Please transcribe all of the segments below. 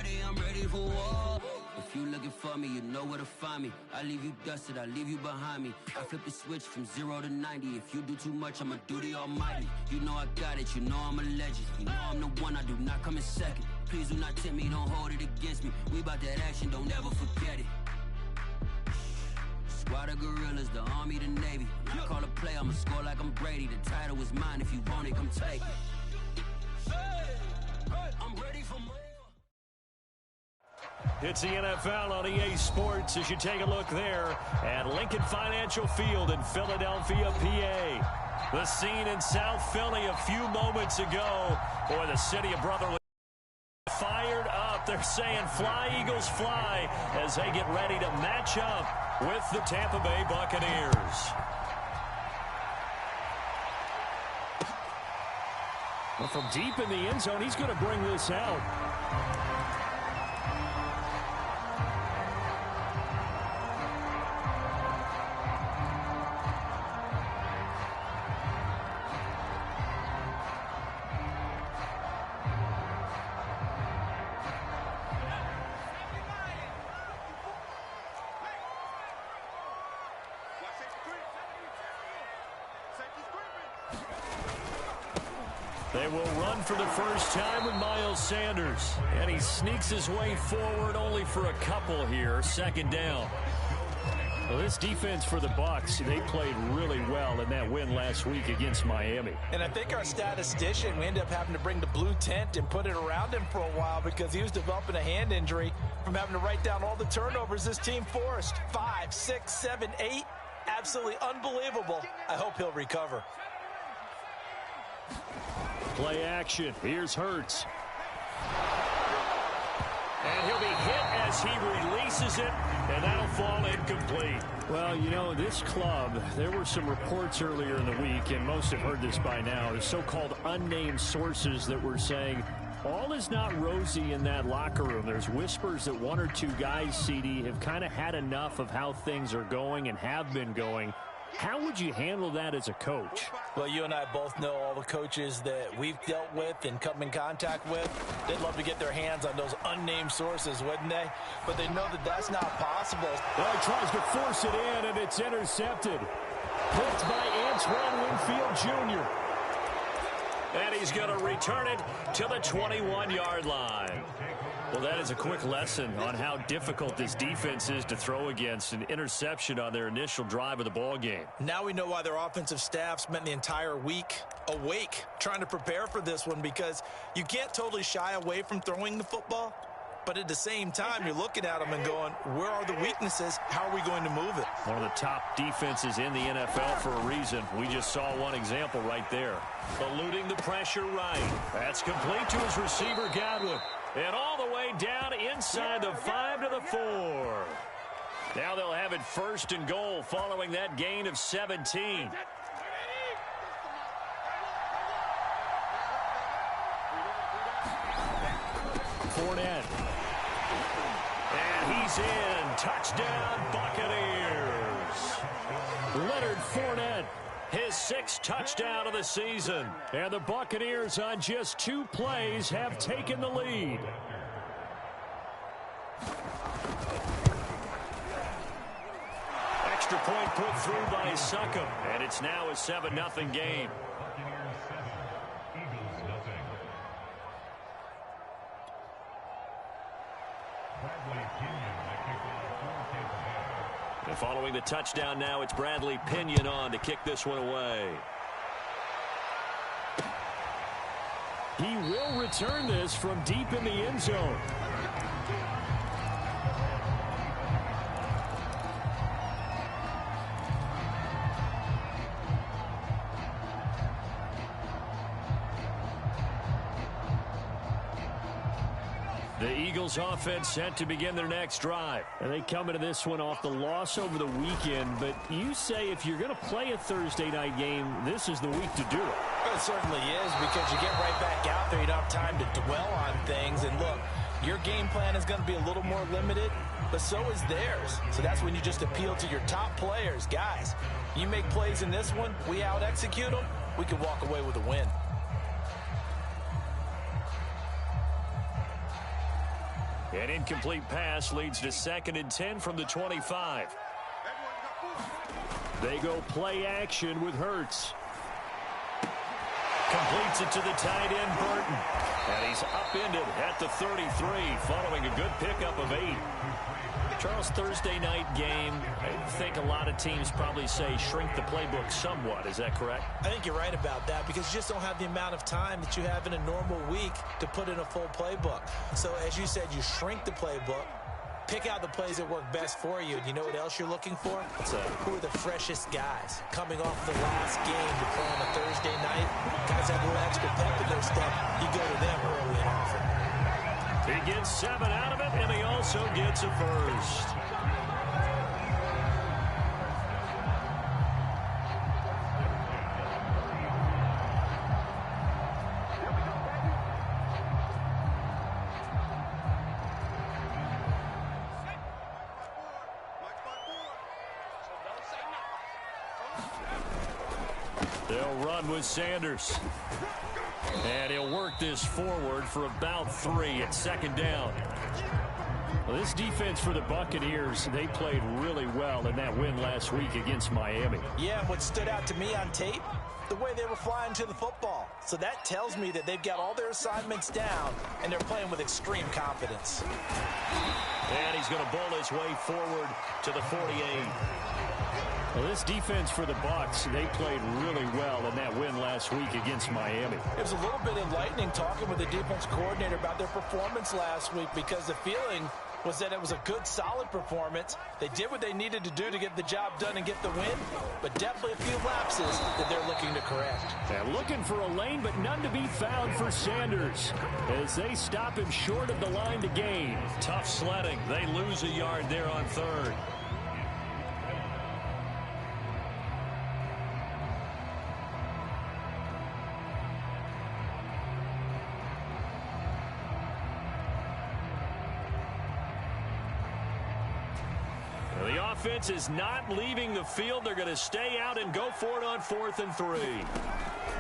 ready, I'm ready for war. If you looking for me, you know where to find me. I leave you dusted, I leave you behind me. I flip the switch from 0 to 90. If you do too much, I'ma do the almighty. You know I got it, you know I'm a legend. You know I'm the one, I do not come in second. Please do not tempt me, don't hold it against me. We about that action, don't ever forget it. Squad of gorillas, the army, the navy. When I call a play, I'ma score like I'm Brady. The title is mine, if you want it, come take it. I'm ready for more. It's the NFL on EA Sports as you take a look there at Lincoln Financial Field in Philadelphia, PA. The scene in South Philly a few moments ago. Boy, the city of brotherly fired up. They're saying fly, Eagles, fly as they get ready to match up with the Tampa Bay Buccaneers. Well, from deep in the end zone, he's going to bring this out. They will run for the first time with Miles Sanders. And he sneaks his way forward only for a couple here. Second down. Well, this defense for the Bucs, they played really well in that win last week against Miami. And I think our statistician, we ended up having to bring the blue tent and put it around him for a while because he was developing a hand injury from having to write down all the turnovers this team forced. 5, 6, 7, 8. Absolutely unbelievable. I hope he'll recover. Play action. Here's Hurts. And he'll be hit as he releases it, and that'll fall incomplete. Well, you know, this club, there were some reports earlier in the week, and most have heard this by now, the so-called unnamed sources that were saying all is not rosy in that locker room. There's whispers that one or two guys, CD, have kind of had enough of how things are going and have been going. How would you handle that as a coach? Well, you and I both know all the coaches that we've dealt with and come in contact with. They'd love to get their hands on those unnamed sources, wouldn't they? But they know that that's not possible. Well, he tries to force it in, and it's intercepted. Picked by Antoine Winfield Jr. And he's going to return it to the 21-yard line. Well, that is a quick lesson on how difficult this defense is to throw against. An interception on their initial drive of the ball game. Now we know why their offensive staff spent the entire week awake trying to prepare for this one, because you can't totally shy away from throwing the football. But at the same time, you're looking at them and going, where are the weaknesses? How are we going to move it? One of the top defenses in the NFL for a reason. We just saw one example right there. Eluding the pressure right. That's complete to his receiver, Godwin. And all the way down inside the 5 to the 4. Now they'll have it first and goal following that gain of 17. Fournette. And he's in. Touchdown, Buccaneers. Leonard Fournette, his 6th touchdown of the season. And the Buccaneers on just 2 plays have taken the lead. Extra point put through by Succop. And it's now a 7-0 game. And following the touchdown now, it's Bradley Pinion on to kick this one away. He will return this from deep in the end zone. The Eagles offense set to begin their next drive. And they come into this one off the loss over the weekend. But you say if you're going to play a Thursday night game, this is the week to do it. It certainly is, because you get right back out there. You don't have time to dwell on things. And look, your game plan is going to be a little more limited, but so is theirs. So that's when you just appeal to your top players. Guys, you make plays in this one, we out-execute them, we can walk away with a win. An incomplete pass leads to 2nd and 10 from the 25. They go play action with Hurts. Completes it to the tight end, Burton. And he's upended at the 33, following a good pickup of 8. Charles, Thursday night game, I think a lot of teams probably say shrink the playbook somewhat. Is that correct? I think you're right about that because you just don't have the amount of time that you have in a normal week to put in a full playbook. So as you said, you shrink the playbook, pick out the plays that work best for you. And you know what else you're looking for? Who are the freshest guys coming off the last game to play on a Thursday night? Guys have a little extra pep in their step. You go to them early and often. He gets 7 out of it, and he also gets a first. They'll run with Sanders. And he'll work this forward for about 3 at 2nd down. Well, this defense for the Buccaneers, they played really well in that win last week against Miami. Yeah, what stood out to me on tape, the way they were flying to the football. So that tells me that they've got all their assignments down, and they're playing with extreme confidence. And he's going to bowl his way forward to the 48. Well, this defense for the Bucs, they played really well in that win last week against Miami. It was a little bit enlightening talking with the defense coordinator about their performance last week because the feeling was that it was a good, solid performance. They did what they needed to do to get the job done and get the win, but definitely a few lapses that they're looking to correct. They're looking for a lane, but none to be found for Sanders as they stop him short of the line to gain. Tough sledding. They lose a yard there on 3rd. The offense is not leaving the field. They're going to stay out and go for it on 4th and 3.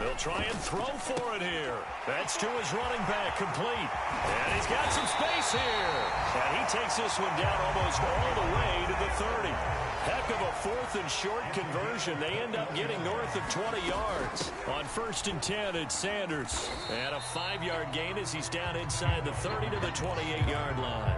They'll try and throw for it here. That's to his running back, complete. And he's got some space here. And he takes this one down almost all the way to the 30. Heck of a 4th and short conversion. They end up getting north of 20 yards. On 1st and 10, it's Sanders. And a 5-yard gain as he's down inside the 30 to the 28-yard line.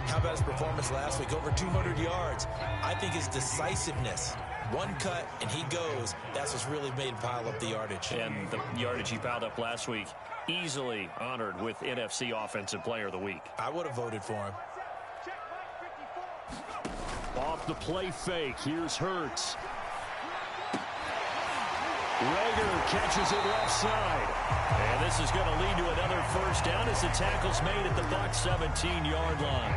How about his performance last week? Over 200 yards. I think his decisiveness. One cut, and he goes. That's what's really made him pile up the yardage. And the yardage he piled up last week, easily honored with NFC Offensive Player of the Week. I would have voted for him. Off the play fake, here's Hurts. Rager catches it left side. And this is going to lead to another 1st down as the tackle's made at the Bucs 17-yard line.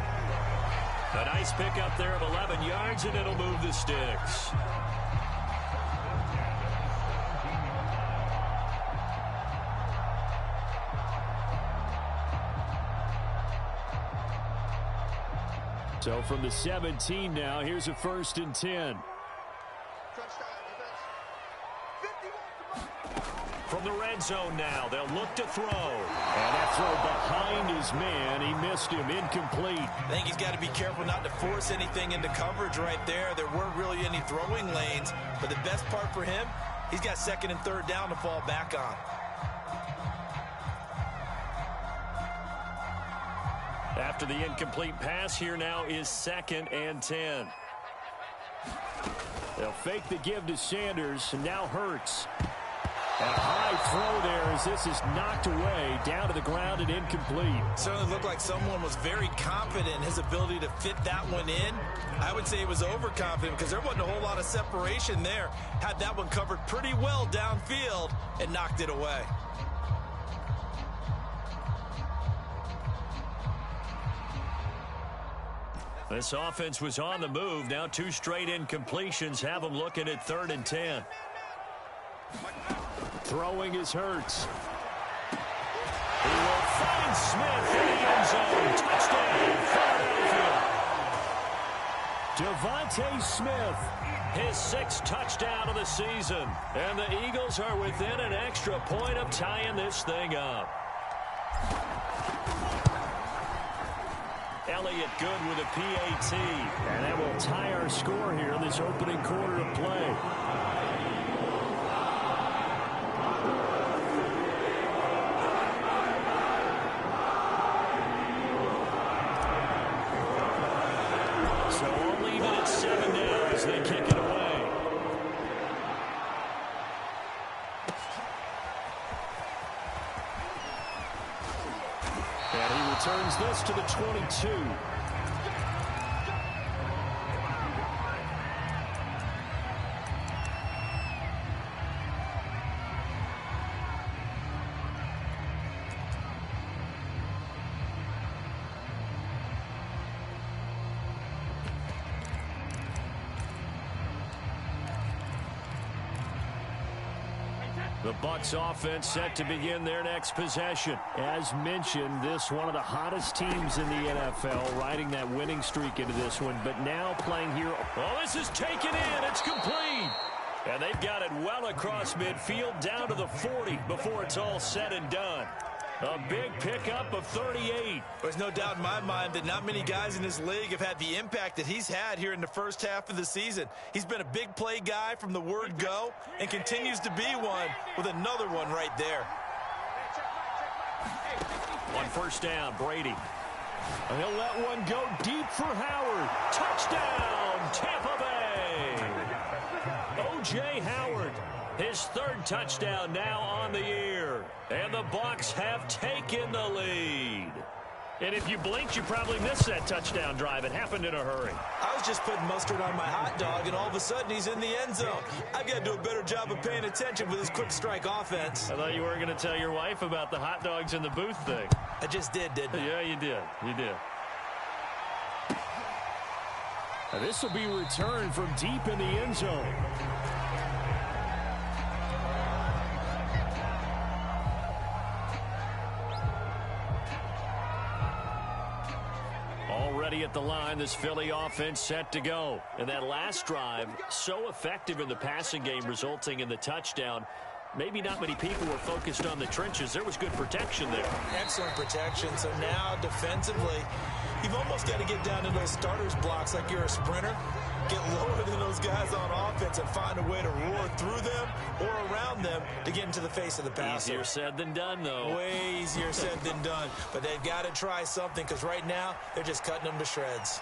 A nice pickup there of 11 yards, and it'll move the sticks. So from the 17 now, here's a 1st and 10. From the red zone now, they'll look to throw. And that throw behind his man. He missed him, incomplete. I think he's got to be careful not to force anything into coverage right there. There weren't really any throwing lanes. But the best part for him, he's got 2nd and 3rd down to fall back on. After the incomplete pass, here now is 2nd and 10. They'll fake the give to Sanders, and now Hurts. And a high throw there as this is knocked away, down to the ground and incomplete. Certainly looked like someone was very confident in his ability to fit that one in. I would say he was overconfident because there wasn't a whole lot of separation there. Had that one covered pretty well downfield and knocked it away. This offense was on the move. Now 2 straight incompletions have them looking at 3rd and 10. Throwing is Hurts. He will find Smith in the end zone. Touchdown, Philadelphia. Devontae Smith, his 6th touchdown of the season. And the Eagles are within an extra point of tying this thing up. Elliott good with a PAT. And that will tie our score here in this opening quarter of play. So we'll leave it at 7 now as they kick it away. And he returns this to the 22. The Bucs offense set to begin their next possession. As mentioned, this one of the hottest teams in the NFL, riding that winning streak into this one, but now playing here. Oh, this is taken in. It's complete. And they've got it well across midfield down to the 40 before it's all said and done. A big pickup of 38. There's no doubt in my mind that not many guys in this league have had the impact that he's had here in the first half of the season. He's been a big play guy from the word go and continues to be one with another one right there. On first down, Brady. And he'll let one go deep for Howard. Touchdown, Tampa Bay. O.J. Howard, his third touchdown now on the year. And the Bucs have taken the lead. And if you blinked, you probably missed that touchdown drive. It happened in a hurry. I was just putting mustard on my hot dog, and all of a sudden he's in the end zone. I've got to do a better job of paying attention with this quick strike offense. I thought you were going to tell your wife about the hot dogs in the booth thing. I just didn't I? Yeah, you did. You did. Now this will be returned from deep in the end zone. Already at the line, this Philly offense set to go. And that last drive, so effective in the passing game, resulting in the touchdown. Maybe not many people were focused on the trenches. There was good protection there. Excellent protection. So now, defensively, you've almost got to get down to those starters blocks like you're a sprinter. Get lower than those guys on offense and find a way to roar through them or around them to get into the face of the passer. Easier said than done, though. Way easier said than done. But they've got to try something because right now they're just cutting them to shreds.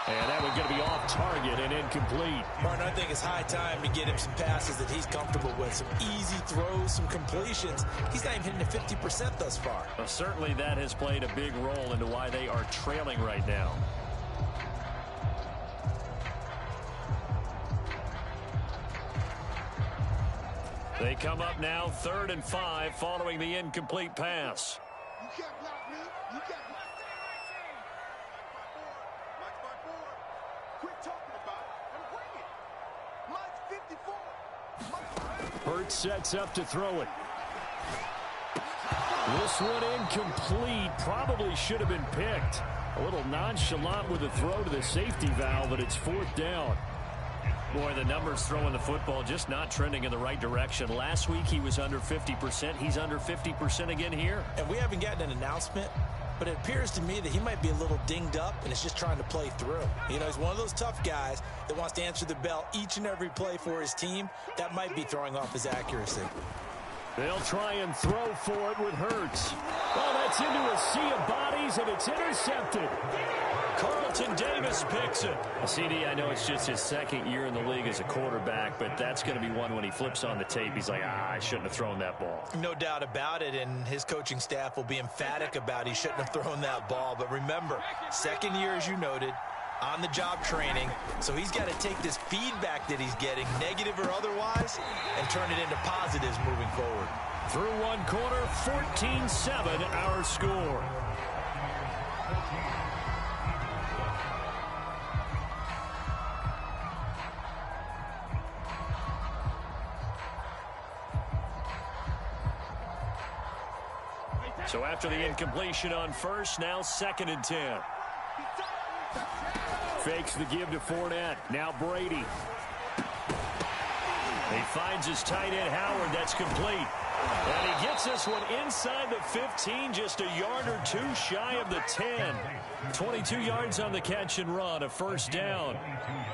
And that one's going to be off target and incomplete. Martin, I think it's high time to get him some passes that he's comfortable with. Some easy throws, some completions. He's not even hitting the 50% thus far. Well, certainly that has played a big role into why they are trailing right now. They come up now 3rd and 5 following the incomplete pass. You can't block me. You can't block me. Watch my board. Quit talking about it and bring it. Mine's 54. Hurts sets up to throw it. This one incomplete. Probably should have been picked. A little nonchalant with a throw to the safety valve, but it's 4th down. Boy, the numbers throwing the football just not trending in the right direction. Last week he was under 50%. He's under 50% again here. And we haven't gotten an announcement, but it appears to me that he might be a little dinged up and is just trying to play through. You know, he's one of those tough guys that wants to answer the bell each and every play for his team. That might be throwing off his accuracy. They'll try and throw for it with Hurts. Oh, that's into a sea of bodies, and it's intercepted. Carlton Davis picks it. CD, I know it's just his 2nd year in the league as a quarterback, but that's going to be one when he flips on the tape. He's like, I shouldn't have thrown that ball. No doubt about it, and his coaching staff will be emphatic about he shouldn't have thrown that ball. But remember, 2nd year, as you noted, on-the-job training, so he's got to take this feedback that he's getting, negative or otherwise, and turn it into positives moving forward. Through one quarter, 14-7 our score. So after the incompletion on first, now 2nd and 10. Fakes the give to Fournette. Now Brady. He finds his tight end Howard. That's complete. And he gets this one inside the 15, just a yard or two shy of the 10. 22 yards on the catch and run, a first down.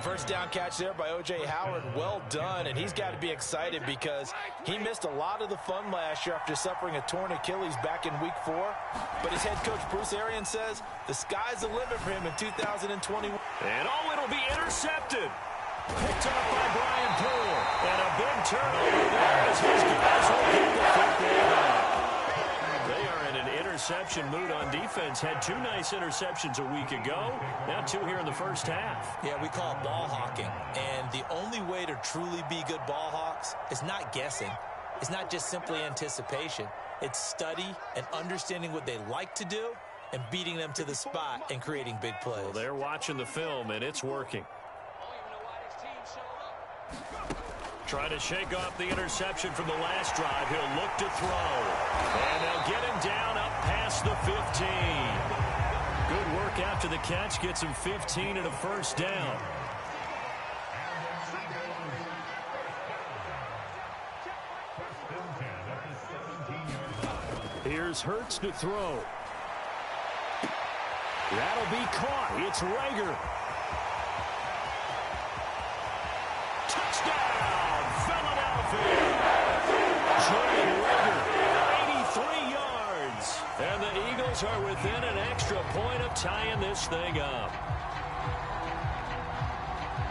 First down catch there by O.J. Howard. Well done, and he's got to be excited because he missed a lot of the fun last year after suffering a torn Achilles back in Week 4. But his head coach, Bruce Arians, says the sky's the limit for him in 2021. And it'll be intercepted. Picked off by Brian Poole. And a big turnover there as his guys will get the football back. They are in an interception mood on defense. Had 2 nice interceptions a week ago. Now 2 here in the first half. Yeah, we call it ball hawking. And the only way to truly be good ball hawks is not guessing. It's not just simply anticipation. It's study and understanding what they like to do and beating them to the spot and creating big plays. Well, they're watching the film, and it's working. Trying to shake off the interception from the last drive. He'll look to throw. And they'll get him down up past the 15. Good work after the catch. Gets him 15 and a first down. Here's Hurts to throw. That'll be caught. It's Rager. Touchdown, Philadelphia. Jordan Rager, 83 yards. And the Eagles are within an extra point of tying this thing up.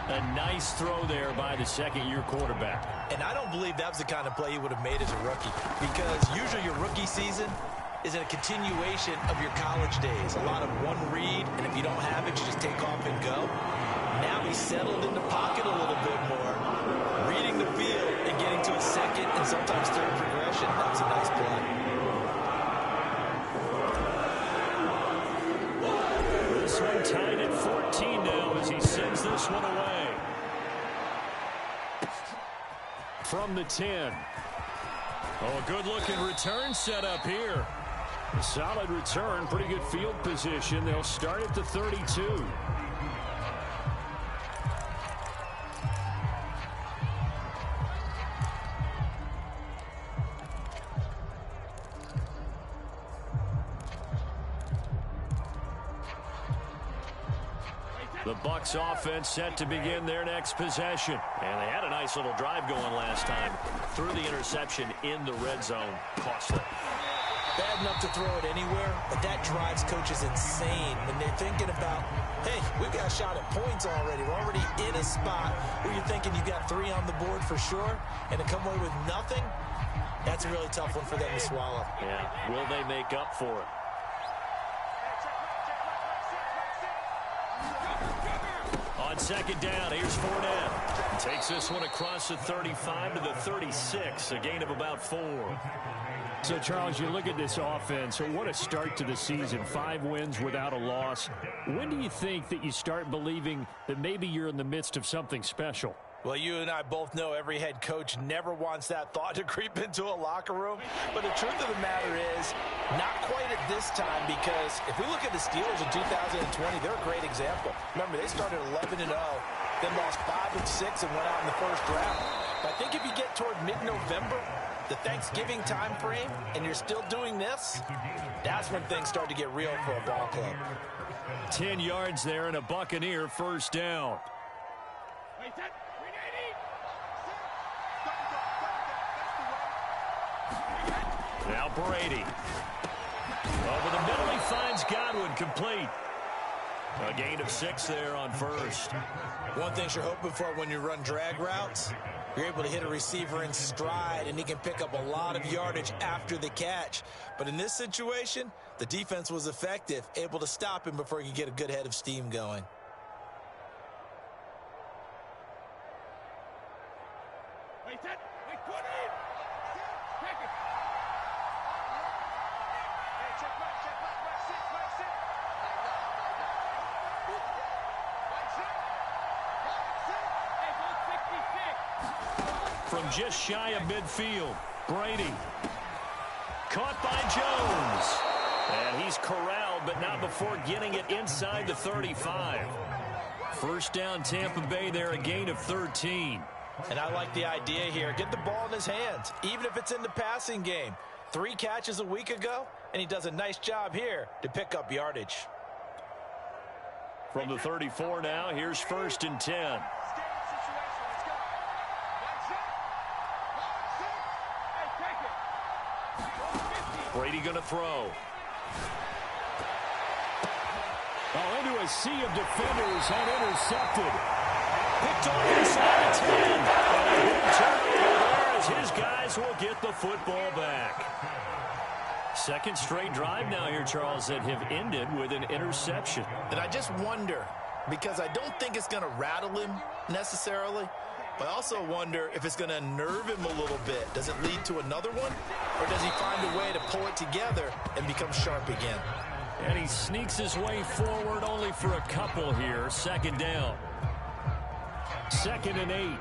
A nice throw there by the second-year quarterback. And I don't believe that was the kind of play he would have made as a rookie, because usually your rookie season is a continuation of your college days. A lot of one read, and if you don't have it, you just take off and go. Now he's settled in the pocket a little bit more, reading the field and getting to a second and sometimes third progression. That was a nice play. This one tied at 14 now as he sends this one away. From the 10. Oh, a good-looking return set up here. A solid return, pretty good field position. They'll start at the 32. The Bucs offense set to begin their next possession. And they had a nice little drive going last time. Threw the interception in the red zone. Costly. Bad enough to throw it anywhere, but that drives coaches insane when they're thinking about, hey, we've got a shot at points already. We're already in a spot where you're thinking you got 3 on the board for sure, and to come away with nothing, that's a really tough one for them to swallow. Yeah, will they make up for it? On second down, here's Fournette. Takes this one across the 35 to the 36, a gain of about 4. So, Charles, you look at this offense, so what a start to the season. 5 wins without a loss. When do you think that you start believing that maybe you're in the midst of something special? Well, you and I both know every head coach never wants that thought to creep into a locker room. But the truth of the matter is, not quite at this time, because if we look at the Steelers in 2020, they're a great example. Remember, they started 11-0, then lost 5 and 6 and went out in the first round. But I think if you get toward mid-November, the Thanksgiving time frame, and you're still doing this, that's when things start to get real for a ball club. 10 yards there and a Buccaneer first down. Now Brady. Over the middle, he finds Godwin, complete. A gain of 6 there on first. One thing you're hoping for when you run drag routes, you're able to hit a receiver in stride, and he can pick up a lot of yardage after the catch. But in this situation, the defense was effective, able to stop him before he could get a good head of steam going. From just shy of midfield, Brady. Caught by Jones. And he's corralled, but not before getting it inside the 35. First down, Tampa Bay there, a gain of 13. And I like the idea here. Get the ball in his hands, even if it's in the passing game. 3 catches a week ago, and he does a nice job here to pick up yardage. From the 34 now, here's 1st and 10. Brady going to throw. Oh, into a sea of defenders and intercepted. Picked off inside the 10. And a big turnover there as his guys will get the football back. Second straight drive now here, Charles, that have ended with an interception. And I just wonder, because I don't think it's going to rattle him necessarily, but I also wonder if it's going to unnerve him a little bit. Does it lead to another one? Or does he find a way to pull it together and become sharp again? And he sneaks his way forward only for a couple here. 2nd down. 2nd and 8.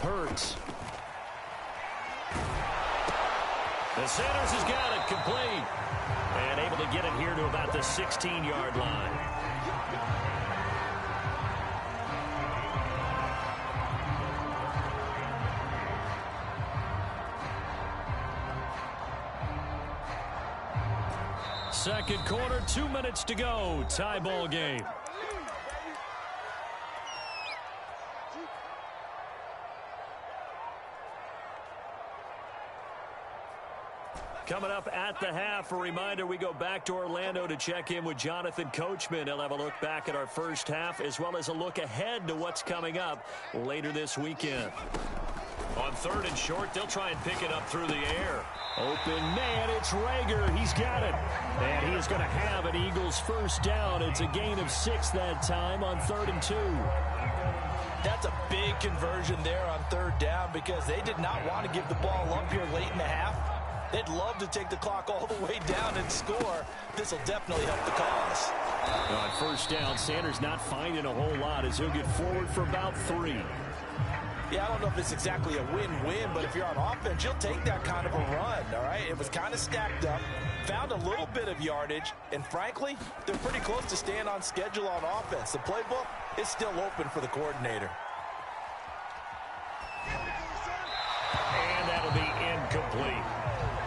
Hurts. The Sanders has got it complete. And able to get it here to about the 16-yard line. Second quarter, 2 minutes to go. Tie ball game. Coming up at the half, a reminder, we go back to Orlando to check in with Jonathan Coachman. He'll have a look back at our first half as well as a look ahead to what's coming up later this weekend. On 3rd and short, they'll try and pick it up through the air. Open man, it's Rager. He's got it. And he is going to have an Eagles first down. It's a gain of 6 that time on 3rd and 2. That's a big conversion there on 3rd down because they did not want to give the ball up here late in the half. They'd love to take the clock all the way down and score. This will definitely help the cause. On 1st down, Sanders not finding a whole lot as he'll get forward for about 3. Yeah, I don't know if it's exactly a win-win, but if you're on offense, you'll take that kind of a run, all right? It was kind of stacked up, found a little bit of yardage, and frankly, they're pretty close to staying on schedule on offense. The playbook is still open for the coordinator. And that'll be incomplete.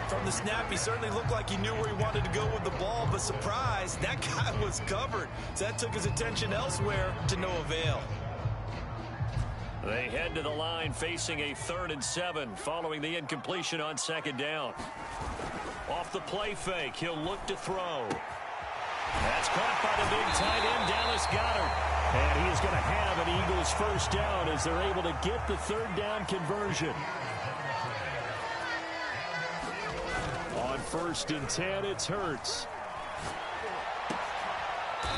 From the snap, he certainly looked like he knew where he wanted to go with the ball, but surprise, that guy was covered. So that took his attention elsewhere to no avail. They head to the line facing a 3rd and 7 following the incompletion on 2nd down. Off the play fake, he'll look to throw. That's caught by the big tight end, Dallas Goedert. And he is going to have an Eagles first down as they're able to get the 3rd down conversion. On 1st and 10, it's Hurts.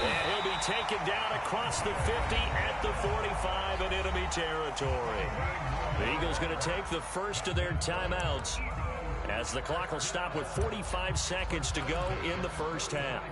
And he'll be taken down across the 50 at the 45 in enemy territory. The Eagles going to take the first of their timeouts as the clock will stop with 45 seconds to go in the first half.